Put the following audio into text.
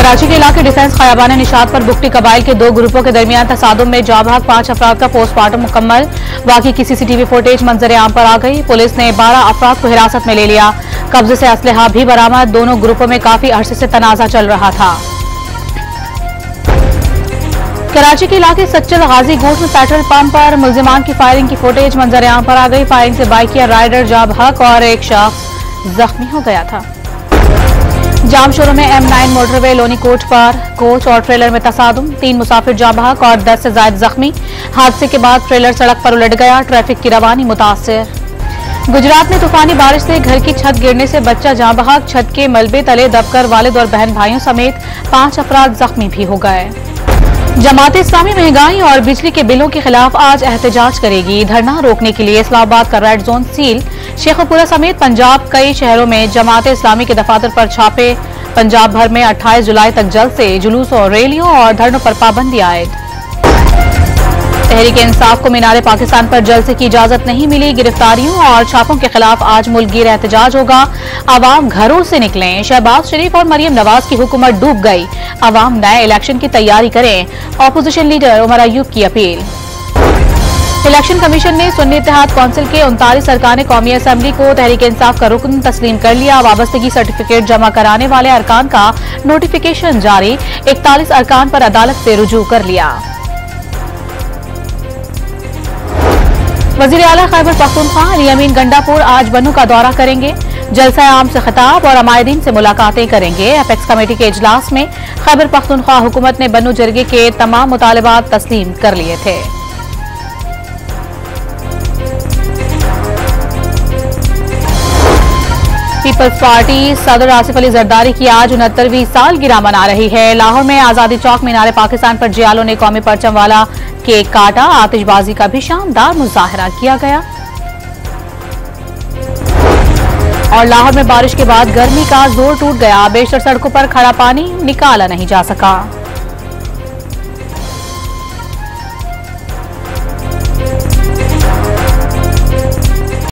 कराची के इलाके डिफेंस खयाबान निशात पर बुगटी कबाइल के दो ग्रुपों के दरमियान तसादुम में जाबाग 5 अफराद का पोस्टमार्टम मुकम्मल। वाकई की सीसीटीवी फुटेज मंजर आम पर आ गई। पुलिस ने 12 अफराद को हिरासत में ले लिया। कब्जे से असलहा भी बरामद। दोनों ग्रुपों में काफी अरसे से तनाजा चल रहा था। कराची के इलाके सच्चल गाजी गोट में पेट्रोल पंप पर मुलजिमान की फायरिंग की फुटेज मंजर आम पर आ गई। फायरिंग से बाइकिया राइडर जाबहक और एक शख्स जख्मी हो गया था। जामशोरों में M9 मोटरवे लोनी कोच पर कोच और ट्रेलर में तसादुम, 3 मुसाफिर जाबहक और 10 से ज्यादा जख्मी। हादसे के बाद ट्रेलर सड़क पर उलट गया। ट्रैफिक की रवानी मुतासिर। गुजरात में तूफानी बारिश से घर की छत गिरने से बच्चा जाबहक, छत के मलबे तले दबकर वालिद और बहन भाइयों समेत 5 अफराद जख्मी भी हो गए। जमात इस्लामी महंगाई और बिजली के बिलों के खिलाफ आज एहतजाज करेगी। धरना रोकने के लिए इस्लामाबाद का रेड जोन सील। शेखपुरा समेत पंजाब कई शहरों में जमात इस्लामी के दफातर पर छापे। पंजाब भर में 28 जुलाई तक जलसे, जुलूसों, रैलियों और धरनों पर पाबंदी आयद। तहरीक इंसाफ को मीनार पाकिस्तान पर जलसे की इजाजत नहीं मिली। गिरफ्तारियों और छापों के खिलाफ आज मुल्कगीर एहतजाज होगा। अवाम घरों से निकलें। शहबाज शरीफ और मरियम नवाज की हुकूमत डूब गई। अवाम नए इलेक्शन की तैयारी करें। अपोजिशन लीडर उमर अयूब की अपील। इलेक्शन कमीशन ने सुन्नी इत्तेहाद काउंसिल के 39 अरकान कौमी असम्बली को तहरीक इंसाफ का रुकन तस्लीम कर लिया। वाबस्तगी सर्टिफिकेट जमा कराने वाले अरकान का नोटिफिकेशन जारी। 41 अरकान पर अदालत से रुजू कर लिया। वजीर आला खैबर पख्तूनख्वा अली अमीन गंडापुर आज बनू का दौरा करेंगे। जलसा आम से खिताब और अमायदीन से मुलाकातें करेंगे। एपेक्स कमेटी के इजलास में खैबर पख्तूनख्वा हुकूमत ने बनू जरगे के तमाम मुतालबात तस्लीम कर लिए थे। पीपल्स पार्टी सदर आसिफ अली जरदारी की आज 69वीं सालगिरह मना रही है। लाहौर में आजादी चौक मीनार पाकिस्तान पर जियालों ने कौमी परचम वाला केक काटा। आतिशबाजी का भी शानदार मुजाहरा किया गया। और लाहौर में बारिश के बाद गर्मी का जोर टूट गया। बेशतर सड़कों पर खड़ा पानी निकाला नहीं जा सका।